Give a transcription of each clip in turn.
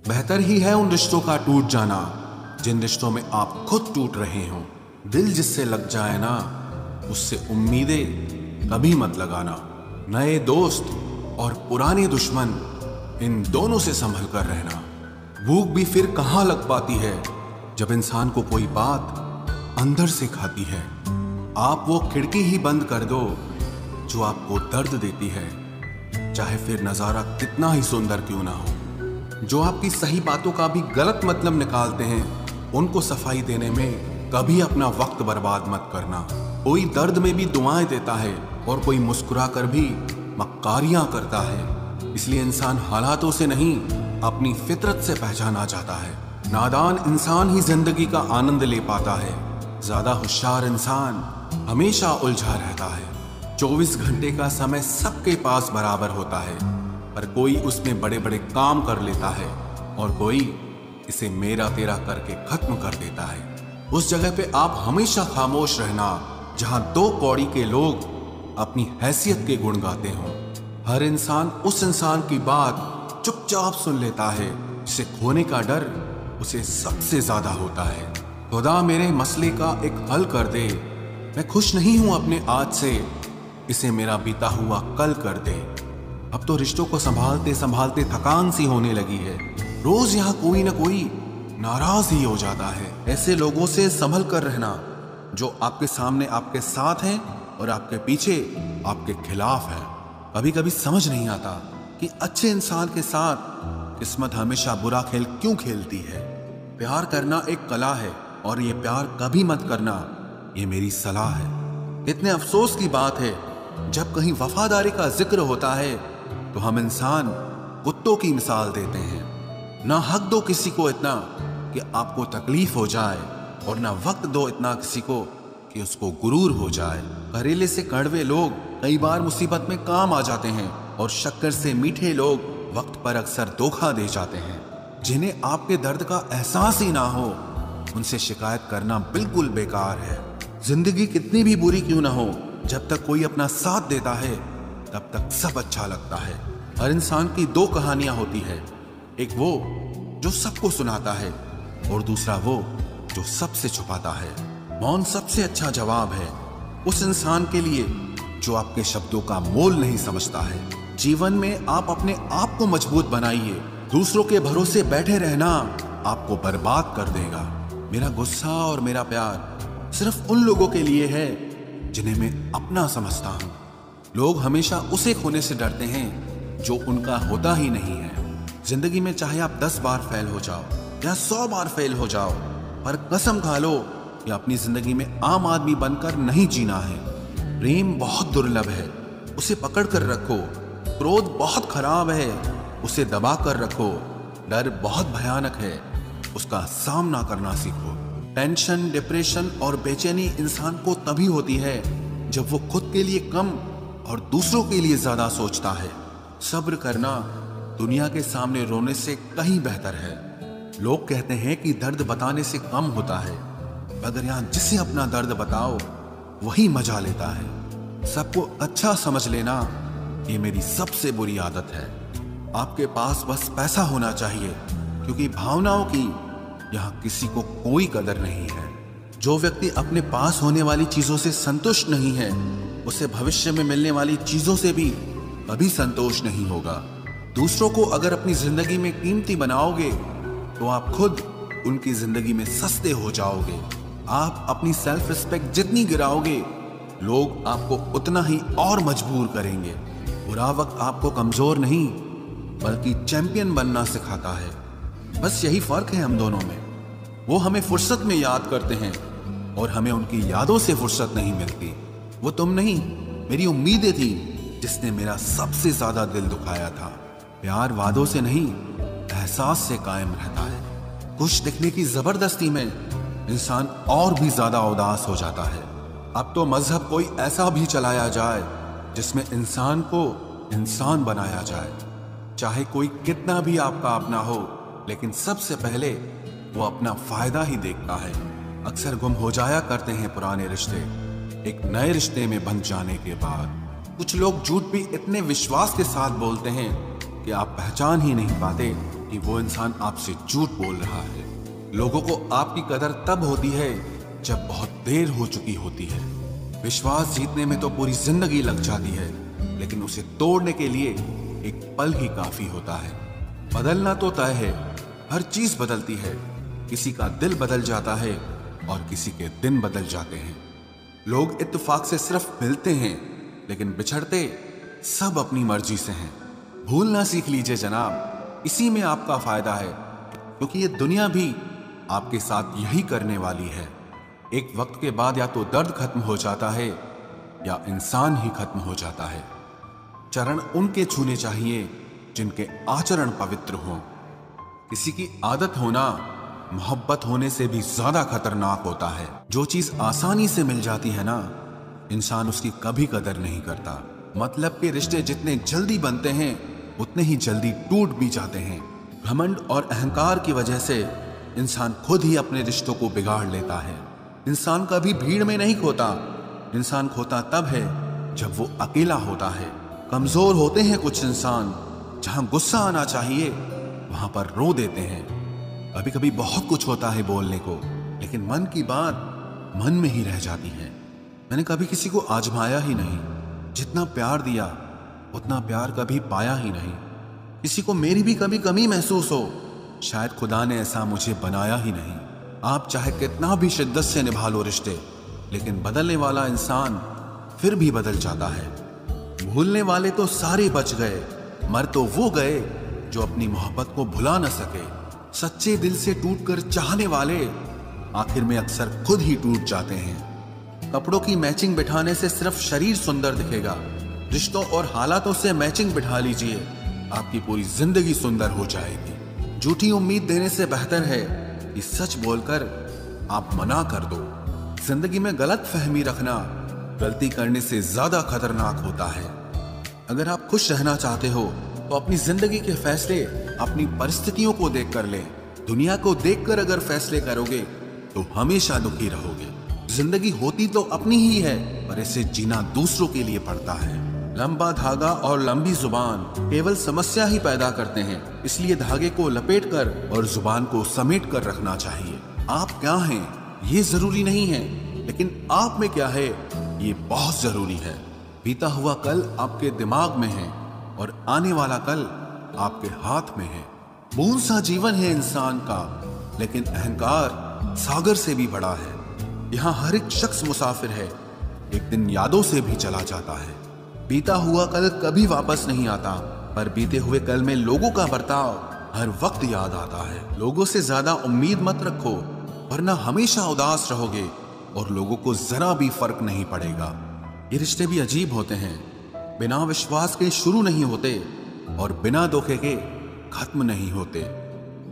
बेहतर ही है उन रिश्तों का टूट जाना जिन रिश्तों में आप खुद टूट रहे हो। दिल जिससे लग जाए ना, उससे उम्मीदें कभी मत लगाना। नए दोस्त और पुराने दुश्मन, इन दोनों से संभल कर रहना। भूख भी फिर कहाँ लग पाती है जब इंसान को कोई बात अंदर से खाती है। आप वो खिड़की ही बंद कर दो जो आपको दर्द देती है, चाहे फिर नजारा कितना ही सुंदर क्यों ना हो। जो आपकी सही बातों का भी गलत मतलब निकालते हैं, उनको सफाई देने में कभी अपना वक्त बर्बाद मत करना। कोई दर्द में भी दुआएं देता है और कोई मुस्कुरा कर भी मक्कारियां करता है। इसलिए इंसान हालातों से नहीं, अपनी फितरत से पहचाना जाता है। नादान इंसान ही जिंदगी का आनंद ले पाता है। ज्यादा होशियार इंसान हमेशा उलझा रहता है। 24 घंटे का समय सबके पास बराबर होता है, पर कोई उसमें बड़े बड़े काम कर लेता है और कोई इसे मेरा तेरा करके खत्म कर देता है। उस जगह पे आप हमेशा खामोश रहना जहां दो कौड़ी के लोग अपनी हैसियत के गुण गाते हों। हर इंसान उस इंसान की बात चुपचाप सुन लेता है जिसे खोने का डर उसे सबसे ज्यादा होता है। खुदा मेरे मसले का एक हल कर दे, मैं खुश नहीं हूं अपने आज से, इसे मेरा बीता हुआ कल कर दे। अब तो रिश्तों को संभालते संभालते थकान सी होने लगी है। रोज यहाँ कोई ना कोई नाराज ही हो जाता है। ऐसे लोगों से संभल कर रहना जो आपके सामने आपके साथ हैं और आपके पीछे आपके खिलाफ हैं। कभी कभी समझ नहीं आता कि अच्छे इंसान के साथ किस्मत हमेशा बुरा खेल क्यों खेलती है। प्यार करना एक कला है और ये प्यार कभी मत करना, ये मेरी सलाह है। इतने अफसोस की बात है, जब कहीं वफादारी का जिक्र होता है तो हम इंसान कुत्तों की मिसाल देते हैं। ना हक दो किसी को इतना कि आपको तकलीफ हो जाए, और ना वक्त दो इतना किसी को कि उसको गुरूर हो जाए। करेले से कड़वे लोग कई बार मुसीबत में काम आ जाते हैं, और शक्कर से मीठे लोग वक्त पर अक्सर धोखा दे जाते हैं। जिन्हें आपके दर्द का एहसास ही ना हो, उनसे शिकायत करना बिल्कुल बेकार है। जिंदगी कितनी भी बुरी क्यों ना हो, जब तक कोई अपना साथ देता है तब तक सब अच्छा लगता है। हर इंसान की दो कहानियां होती है, एक वो जो सबको सुनाता है और दूसरा वो जो सबसे छुपाता है। मौन सबसे अच्छा जवाब है उस इंसान के लिए जो आपके शब्दों का मोल नहीं समझता है। जीवन में आप अपने आप को मजबूत बनाइए, दूसरों के भरोसे बैठे रहना आपको बर्बाद कर देगा। मेरा गुस्सा और मेरा प्यार सिर्फ उन लोगों के लिए है जिन्हें मैं अपना समझता हूं। लोग हमेशा उसे खोने से डरते हैं जो उनका होता ही नहीं है। जिंदगी में चाहे आप 10 बार फेल हो जाओ या 100 बार फेल हो जाओ, पर कसम खा लो कि अपनी जिंदगी में आम आदमी बनकर नहीं जीना है। प्रेम बहुत दुर्लभ है, उसे पकड़ कर रखो। क्रोध बहुत खराब है, उसे दबा कर रखो। डर बहुत भयानक है, उसका सामना करना सीखो। टेंशन, डिप्रेशन और बेचैनी इंसान को तभी होती है जब वो खुद के लिए कम और दूसरों के लिए ज्यादा सोचता है। सब्र करना दुनिया के सामने रोने से कहीं बेहतर है। लोग कहते हैं कि दर्द बताने से कम होता है, मगर यहाँ जिसे अपना दर्द बताओ वही मजा लेता है। सबको अच्छा समझ लेना ये मेरी सबसे बुरी आदत है। आपके पास बस पैसा होना चाहिए, क्योंकि भावनाओं की यहाँ किसी को कोई कदर नहीं है। जो व्यक्ति अपने पास होने वाली चीजों से संतुष्ट नहीं है, उसे भविष्य में मिलने वाली चीजों से भी कभी संतोष नहीं होगा। दूसरों को अगर अपनी जिंदगी में कीमती बनाओगे तो आप खुद उनकी जिंदगी में सस्ते हो जाओगे। आप अपनी सेल्फ रिस्पेक्ट जितनी गिराओगे, लोग आपको उतना ही और मजबूर करेंगे। बुरा वक्त आपको कमजोर नहीं बल्कि चैंपियन बनना सिखाता है। बस यही फर्क है हम दोनों में। वो हमें फुर्सत में याद करते हैं और हमें उनकी यादों से फुर्सत नहीं मिलती। वो तुम नहीं, मेरी उम्मीदें थी जिसने मेरा सबसे ज्यादा दिल दुखाया था। प्यार वादों से नहीं, एहसास से कायम रहता है। खुश दिखने की जबरदस्ती में इंसान और भी ज्यादा उदास हो जाता है। अब तो मजहब कोई ऐसा भी चलाया जाए जिसमें इंसान को इंसान बनाया जाए। चाहे कोई कितना भी आपका अपना हो, लेकिन सबसे पहले वो अपना फायदा ही देखता है। अक्सर गुम हो जाया करते हैं पुराने रिश्ते एक नए रिश्ते में बंध जाने के बाद। कुछ लोग झूठ भी इतने विश्वास के साथ बोलते हैं कि आप पहचान ही नहीं पाते कि वो इंसान आपसे झूठ बोल रहा है। लोगों को आपकी कदर तब होती है जब बहुत देर हो चुकी होती है। विश्वास जीतने में तो पूरी जिंदगी लग जाती है, लेकिन उसे तोड़ने के लिए एक पल ही काफी होता है। बदलना तो तय है, हर चीज बदलती है। किसी का दिल बदल जाता है और किसी के दिन बदल जाते हैं। लोग इत्तेफाक से सिर्फ मिलते हैं, लेकिन बिछड़ते सब अपनी मर्जी से हैं। भूलना सीख लीजिए जनाब, इसी में आपका फायदा है, क्योंकि ये दुनिया भी आपके साथ यही करने वाली है। एक वक्त के बाद या तो दर्द खत्म हो जाता है या इंसान ही खत्म हो जाता है। चरण उनके छूने चाहिए जिनके आचरण पवित्र हों। किसी की आदत होना मोहब्बत होने से भी ज्यादा खतरनाक होता है। जो चीज आसानी से मिल जाती है ना, इंसान उसकी कभी कदर नहीं करता। मतलब के रिश्ते जितने जल्दी बनते हैं उतने ही जल्दी टूट भी जाते हैं। घमंड और अहंकार की वजह से इंसान खुद ही अपने रिश्तों को बिगाड़ लेता है। इंसान कभी भीड़ में नहीं खोता, इंसान खोता तब है जब वो अकेला होता है। कमजोर होते हैं कुछ इंसान, जहां गुस्सा आना चाहिए वहां पर रो देते हैं। कभी कभी बहुत कुछ होता है बोलने को, लेकिन मन की बात मन में ही रह जाती है। मैंने कभी किसी को आजमाया ही नहीं, जितना प्यार दिया उतना प्यार कभी पाया ही नहीं। किसी को मेरी भी कभी कमी महसूस हो, शायद खुदा ने ऐसा मुझे बनाया ही नहीं। आप चाहे कितना भी शिद्दत से निभा लो रिश्ते, लेकिन बदलने वाला इंसान फिर भी बदल जाता है। भूलने वाले तो सारे बच गए, मर तो वो गए जो अपनी मोहब्बत को भुला न सके। सच्चे दिल से टूटकर चाहने वाले आखिर में अक्सर खुद ही टूट जाते हैं। कपड़ों की मैचिंग बिठाने से सिर्फ शरीर सुंदर दिखेगा, रिश्तों और हालातों से मैचिंग बिठा लीजिए, आपकी पूरी जिंदगी सुंदर हो जाएगी। झूठी उम्मीद देने से बेहतर है कि सच बोलकर आप मना कर दो। जिंदगी में गलत फहमी रखना गलती करने से ज्यादा खतरनाक होता है। अगर आप खुश रहना चाहते हो तो अपनी जिंदगी के फैसले अपनी परिस्थितियों को देखकर लें। दुनिया को देखकर अगर फैसले करोगे तो हमेशा दुखी रहोगे। जिंदगी होती तो अपनी ही है, पर इसे जीना दूसरों के लिए पड़ता है। लंबा धागा और लंबी जुबान केवल समस्या ही पैदा करते हैं, इसलिए धागे को लपेटकर और जुबान को समेट कर रखना चाहिए। आप क्या हैं ये जरूरी नहीं है, लेकिन आप में क्या है ये बहुत जरूरी है। बीता हुआ कल आपके दिमाग में है और आने वाला कल आपके हाथ में है। बूंद सा जीवन है इंसान का, लेकिन अहंकार सागर से भी बड़ा है। यहाँ हर एक शख्स मुसाफिर है, एक दिन यादों से भी चला जाता है। बीता हुआ कल कभी वापस नहीं आता, पर बीते हुए कल में लोगों का बर्ताव हर वक्त याद आता है। लोगों से ज्यादा उम्मीद मत रखो, वरना हमेशा उदास रहोगे और लोगों को जरा भी फर्क नहीं पड़ेगा। ये रिश्ते भी अजीब होते हैं, बिना विश्वास के शुरू नहीं होते और बिना धोखे के खत्म नहीं होते।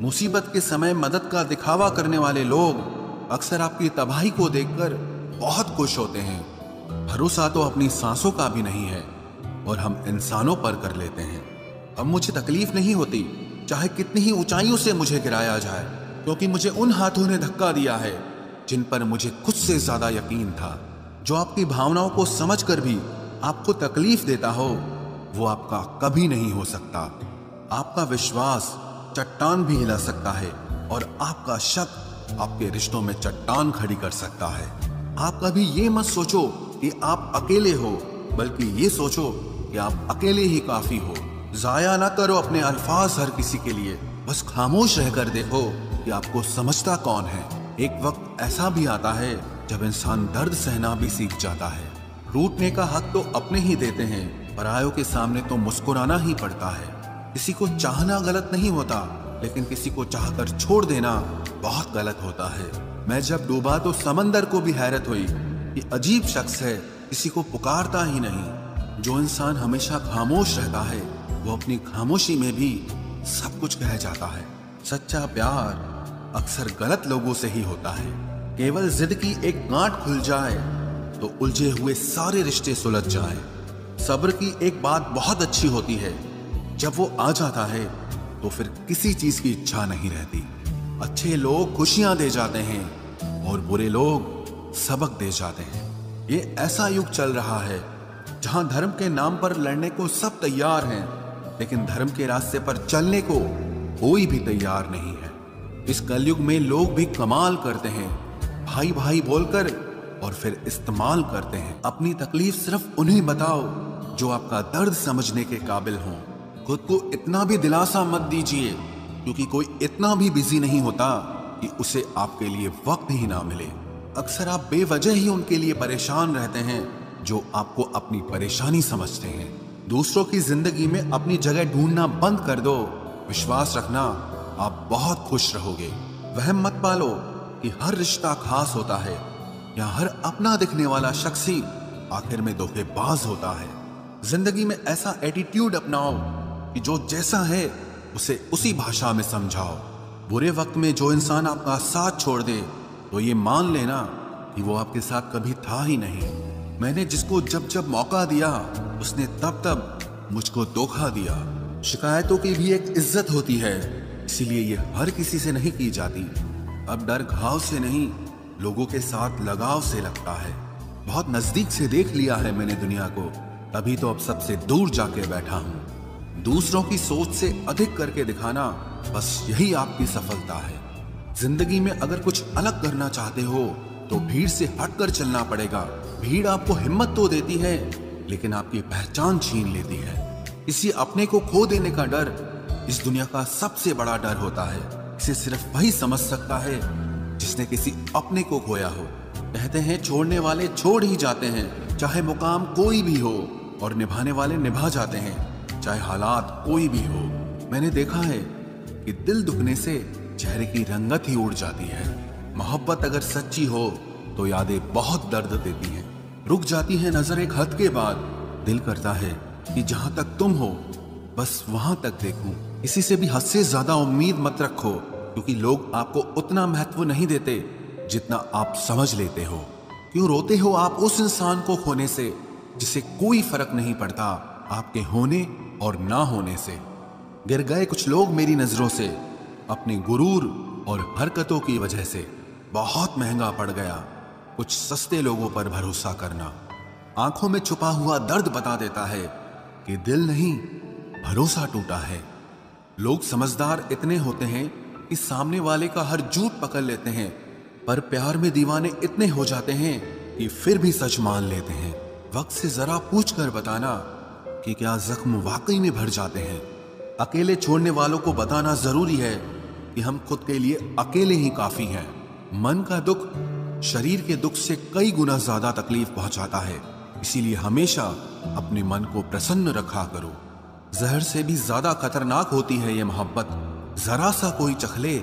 मुसीबत के समय मदद का दिखावा करने वाले लोग अक्सर आपकी तबाही को देखकर बहुत खुश होते हैं। भरोसा तो अपनी सांसों का भी नहीं है और हम इंसानों पर कर लेते हैं। अब मुझे तकलीफ नहीं होती चाहे कितनी ही ऊंचाइयों से मुझे गिराया जाए, क्योंकि मुझे उन हाथों ने धक्का दिया है जिन पर मुझे खुद से ज्यादा यकीन था। जो आपकी भावनाओं को समझकर भी आपको तकलीफ देता हो, वो आपका कभी नहीं हो सकता। आपका विश्वास चट्टान भी हिला सकता है और आपका शक आपके रिश्तों में चट्टान खड़ी कर सकता है। आप कभी ये मत सोचो कि आप अकेले हो, बल्कि ये सोचो कि आप अकेले ही काफी हो। जाया ना करो अपने अल्फाज हर किसी के लिए, बस खामोश रहकर देखो कि आपको समझता कौन है। एक वक्त ऐसा भी आता है जब इंसान दर्द सहना भी सीख जाता है। रूठने का हक तो अपने ही देते हैं, परायों के सामने तो मुस्कुराना ही पड़ता है। किसी को चाहना गलत नहीं होता, लेकिन किसी को चाहकर छोड़ देना बहुत गलत होता है। मैं जब डूबा तो समंदर को भी हैरत हुई कि अजीब शख्स है, किसी को पुकारता ही नहीं। जो इंसान हमेशा खामोश रहता है वो अपनी खामोशी में भी सब कुछ कह जाता है। सच्चा प्यार अक्सर गलत लोगों से ही होता है। केवल जिद की एक गांठ खुल जाए तो उलझे हुए सारे रिश्ते सुलझ जाएं। सब्र की एक बात बहुत अच्छी होती है, जब वो आ जाता है तो फिर किसी चीज की इच्छा नहीं रहती। अच्छे लोग खुशियां दे जाते हैं और बुरे लोग सबक दे जाते हैं। ये ऐसा युग चल रहा है जहां धर्म के नाम पर लड़ने को सब तैयार हैं, लेकिन धर्म के रास्ते पर चलने को कोई भी तैयार नहीं है। इस कलयुग में लोग भी कमाल करते हैं, भाई भाई बोलकर और फिर इस्तेमाल करते हैं। अपनी तकलीफ सिर्फ उन्हें बताओ जो आपका दर्द समझने के काबिल हों। खुद को इतना भी दिलासा मत दीजिए, क्योंकि कोई इतना भी बिजी नहीं होता कि उसे आपके लिए वक्त ही ना मिले। अक्सर आप बेवजह ही उनके लिए परेशान रहते हैं जो आपको अपनी परेशानी समझते हैं। दूसरों की जिंदगी में अपनी जगह ढूंढना बंद कर दो। विश्वास रखना, आप बहुत खुश रहोगे। वहम मत पालो कि हर रिश्ता खास होता है या हर अपना दिखने वाला शख्स ही आखिर में धोखेबाज होता है। जिंदगी में ऐसा एटीट्यूड अपनाओ कि जो जैसा है उसे उसी भाषा में समझाओ। बुरे वक्त में जो इंसान आपका साथ छोड़ दे तो ये मान लेना कि वो आपके साथ कभी था ही नहीं। मैंने जिसको जब जब मौका दिया उसने तब तब मुझको धोखा दिया। शिकायतों की भी एक इज्जत होती है, इसीलिए ये हर किसी से नहीं की जाती। अब डर घाव से नहीं, लोगों के साथ लगाव से लगता है। बहुत नजदीक से देख लिया है मैंने दुनिया को, तभी तो अब सबसे दूर जाके बैठा हूं। दूसरों की सोच से अधिक करके दिखाना, बस यही आपकी सफलता है। जिंदगी में अगर कुछ अलग करना चाहते हो तो भीड़ से हटकर चलना पड़ेगा। भीड़ आपको हिम्मत तो देती है, लेकिन आपकी पहचान छीन लेती है। किसी अपने को खो देने का डर इस दुनिया का सबसे बड़ा डर होता है। इसे सिर्फ वही समझ सकता है जिसने किसी अपने को खोया हो। कहते हैं छोड़ने वाले छोड़ ही जाते हैं, चाहे मुकाम कोई भी हो, और निभाने वाले निभा जाते हैं, चाहे हालात कोई भी हो। मैंने देखा है कि दिल दुखने से चेहरे की रंगत ही उड़ जाती है। मोहब्बत अगर सच्ची हो तो यादें बहुत दर्द देती हैं। रुक जाती है नजर एक हद के बाद। दिल करता है कि जहां तक तुम हो बस वहां तक देखूं। किसी से भी हद से ज्यादा उम्मीद मत रखो, क्योंकि लोग आपको उतना महत्व नहीं देते जितना आप समझ लेते हो। क्यों रोते हो आप उस इंसान को खोने से जिसे कोई फर्क नहीं पड़ता आपके होने और ना होने से। गिर गए कुछ लोग मेरी नजरों से अपने गुरूर और हरकतों की वजह से। बहुत महंगा पड़ गया कुछ सस्ते लोगों पर भरोसा करना। आंखों में छुपा हुआ दर्द बता देता है कि दिल नहीं, भरोसा टूटा है। लोग समझदार इतने होते हैं कि सामने वाले का हर झूठ पकड़ लेते हैं, पर प्यार में दीवाने इतने हो जाते हैं कि फिर भी सच मान लेते हैं। वक्त से जरा पूछ कर बताना कि क्या जख्म वाकई में भर जाते हैं। अकेले छोड़ने वालों को बताना जरूरी है कि हम खुद के लिए अकेले ही काफी हैं। मन का दुख शरीर के दुख से कई गुना ज्यादा तकलीफ पहुंचाता है, इसीलिए हमेशा अपने मन को प्रसन्न रखा करो। जहर से भी ज्यादा खतरनाक होती है ये मोहब्बत। जरा सा कोई चखले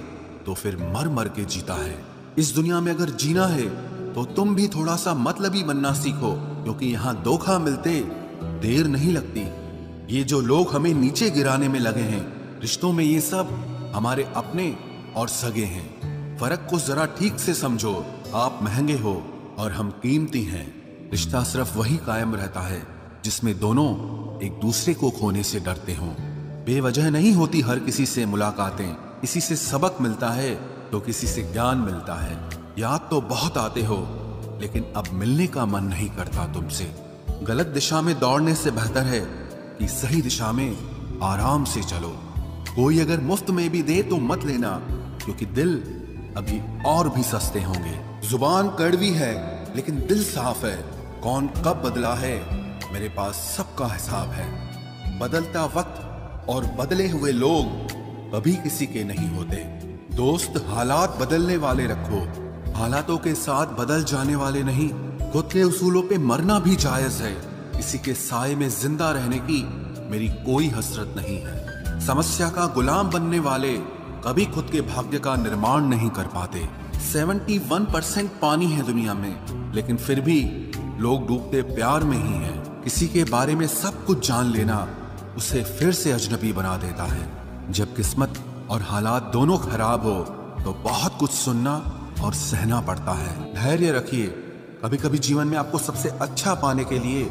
तो फिर मर मर के जीता है। इस दुनिया में अगर जीना है तो तुम भी थोड़ा सा मतलबी बनना सीखो, क्योंकि यहाँ धोखा मिलते देर नहीं लगती। ये जो लोग हमें नीचे गिराने में लगे हैं, रिश्तों में ये सब हमारे अपने और सगे हैं। फर्क को जरा ठीक से समझो। आप महंगे हो और हम कीमती हैं। रिश्ता सिर्फ वही कायम रहता है जिसमें दोनों एक दूसरे को खोने से डरते हों। बेवजह नहीं होती हर किसी से मुलाकातें। किसी से सबक मिलता है तो किसी से ज्ञान मिलता है। याद तो बहुत आते हो, लेकिन अब मिलने का मन नहीं करता तुमसे। गलत दिशा में दौड़ने से बेहतर है कि सही दिशा में आराम से चलो। कोई अगर मुफ्त में भी दे तो मत लेना, क्योंकि दिल अभी और भी सस्ते होंगे। जुबान कड़वी है लेकिन दिल साफ है। कौन कब बदला है मेरे पास सबका हिसाब है। बदलता वक्त और बदले हुए लोग कभी किसी के नहीं होते। दोस्त हालात बदलने वाले रखो, हालातों के साथ बदल जाने वाले नहीं। खुद के उसूलों पे मरना भी जायज है। किसी के साए में जिंदा रहने की मेरी कोई हसरत नहीं है। समस्या का गुलाम बनने वाले कभी खुद के भाग्य का निर्माण नहीं कर पाते। 71% पानी है दुनिया में, लेकिन फिर भी लोग डूबते प्यार में ही हैं। किसी के बारे में सब कुछ जान लेना उसे फिर से अजनबी बना देता है। जब किस्मत और हालात दोनों खराब हो तो बहुत कुछ सुनना और सहना पड़ता है। धैर्य रखिए। कभी कभी जीवन में आपको सबसे अच्छा पाने के लिए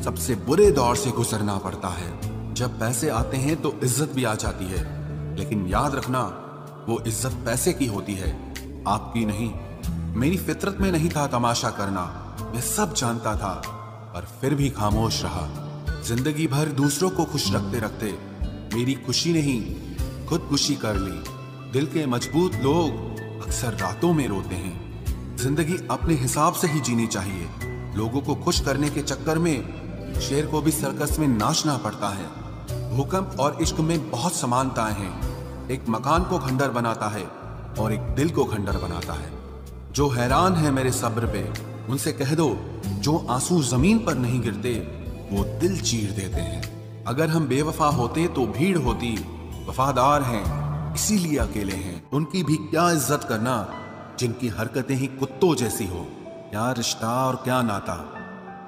सबसे बुरे दौर से गुजरना पड़ता है। जब पैसे आते हैं तो इज्जत भी आ जाती है, लेकिन याद रखना वो इज्जत पैसे की होती है, आपकी नहीं। मेरी फितरत में नहीं था तमाशा करना, मैं सब जानता था, पर फिर भी खामोश रहा। जिंदगी भर दूसरों को खुश रखते रखते मेरी खुशी नहीं खुदकुशी कर ली। दिल के मजबूत लोग अक्सर रातों में रोते हैं। जिंदगी अपने हिसाब से ही जीनी चाहिए। लोगों को खुश करने के चक्कर में शेर को भी सर्कस में नाचना पड़ता है। भूकंप और इश्क में बहुत समानताएं हैं। एक मकान को खंडर बनाता है और एक दिल को खंडर बनाता है। जो हैरान है मेरे सब्र पे, उनसे कह दो जो आंसू जमीन पर नहीं गिरते वो दिल चीर देते हैं। अगर हम बेवफा होते तो भीड़ होती, वफादार हैं इसीलिए अकेले हैं। उनकी भी क्या इज्जत करना जिनकी हरकतें ही कुत्तों जैसी हो। क्या रिश्ता और क्या नाता,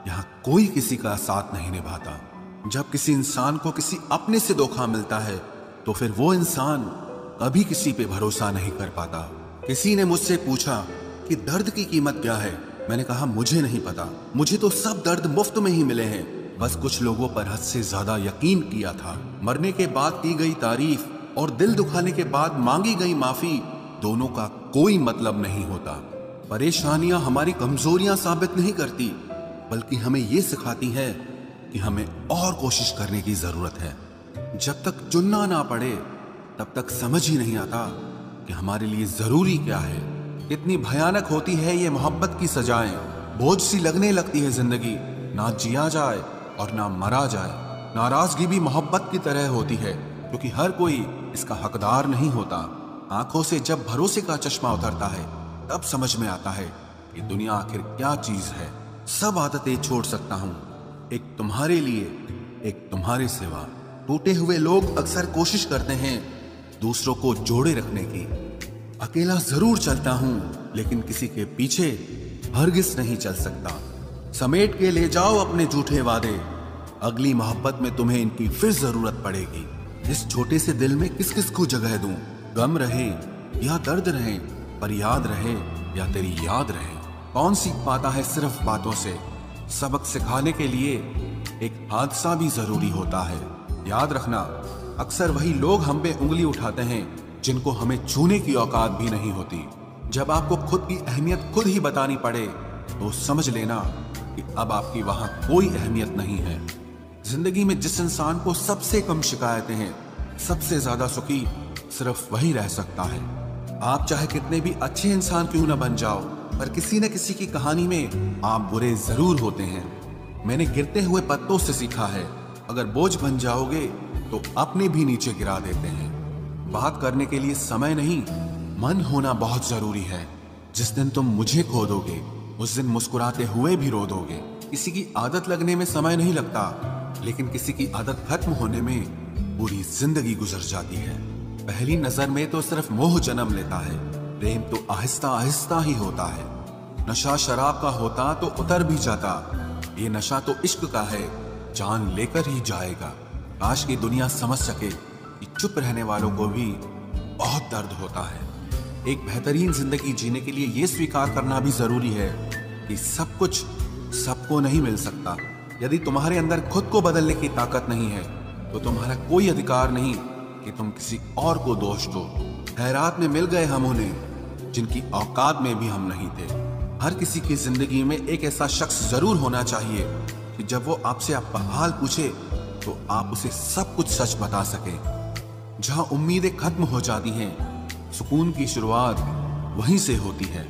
यहाँ कोई किसी का साथ नहीं निभाता। जब किसी इंसान को किसी अपने से धोखा मिलता है तो फिर वो इंसान कभी किसी पे भरोसा नहीं कर पाता। किसी ने मुझसे पूछा कि दर्द की कीमत क्या है। मैंने कहा मुझे नहीं पता, मुझे तो सब दर्द मुफ्त में ही मिले हैं। बस कुछ लोगों पर हद से ज्यादा यकीन किया था। मरने के बाद की गई तारीफ और दिल दुखाने के बाद मांगी गई माफी, दोनों का कोई मतलब नहीं होता। परेशानियां हमारी कमजोरियां साबित नहीं करती, बल्कि हमें ये सिखाती है कि हमें और कोशिश करने की जरूरत है। जब तक चुनना ना पड़े तब तक समझ ही नहीं आता कि हमारे लिए जरूरी क्या है। इतनी भयानक होती है ये मोहब्बत की सजाएं। बोझ सी लगने लगती है जिंदगी, ना जिया जाए और ना मरा जाए। नाराजगी भी मोहब्बत की तरह होती है, क्योंकि हर कोई इसका हकदार नहीं होता। आंखों से जब भरोसे का चश्मा उतरता है तब समझ में आता है कि दुनिया आखिर क्या चीज है। सब आदतें छोड़ सकता हूँ, एक तुम्हारे लिए, एक तुम्हारे सिवा। टूटे हुए लोग अक्सर कोशिश करते हैं दूसरों को जोड़े रखने की। अकेला जरूर चलता हूँ, लेकिन किसी के पीछे हरगिज नहीं चल सकता। समेट के ले जाओ अपने झूठे वादे, अगली मोहब्बत में तुम्हें इनकी फिर जरूरत पड़ेगी। इस छोटे से दिल में किस किस को जगह दूं? गम रहे या दर्द रहे, पर याद रहे या तेरी याद रहे। कौन सीख पाता है सिर्फ बातों से? सबक सिखाने के लिए एक हादसा भी जरूरी होता है। याद रखना, अक्सर वही लोग हम पे उंगली उठाते हैं जिनको हमें छूने की औकात भी नहीं होती। जब आपको खुद की अहमियत खुद ही बतानी पड़े तो समझ लेना कि अब आपकी वहां कोई अहमियत नहीं है। जिंदगी में जिस इंसान को सबसे कम शिकायतें हैं, सबसे ज्यादा सुखी सिर्फ वही रह सकता है। आप चाहे कितने भी अच्छे इंसान क्यों न बन जाओ, पर किसी न किसी की कहानी में आप बुरे जरूर होते हैं। मैंने गिरते हुए पत्तों से सीखा है, अगर बोझ बन जाओगे तो अपने भी नीचे गिरा देते हैं। बात करने के लिए समय नहीं, मन होना बहुत जरूरी है। जिस दिन तुम मुझे खो दोगे उस दिन मुस्कुराते हुए भी रो दोगे। किसी की आदत लगने में समय नहीं लगता, लेकिन किसी की आदत खत्म होने में पूरी जिंदगी गुजर जाती है। पहली नजर में तो सिर्फ मोह जन्म लेता है, प्रेम तो आहिस्ता आहिस्ता ही होता है। नशा शराब का होता तो उतर भी जाता, ये नशा तो इश्क का है, जान लेकर ही जाएगा। काश की दुनिया समझ सके कि चुप रहने वालों को भी बहुत दर्द होता है। एक बेहतरीन जिंदगी जीने के लिए ये स्वीकार करना भी जरूरी है कि सब कुछ सबको नहीं मिल सकता। यदि तुम्हारे अंदर खुद को बदलने की ताकत नहीं है तो तुम्हारा कोई अधिकार नहीं कि तुम किसी और को दोष दो। खैरात में मिल गए हम उन्हें जिनकी औकात में भी हम नहीं थे। हर किसी की जिंदगी में एक ऐसा शख्स जरूर होना चाहिए कि जब वो आपसे आपका हाल पूछे तो आप उसे सब कुछ सच बता सके। जहां उम्मीदें खत्म हो जाती हैं, सुकून की शुरुआत वहीं से होती है।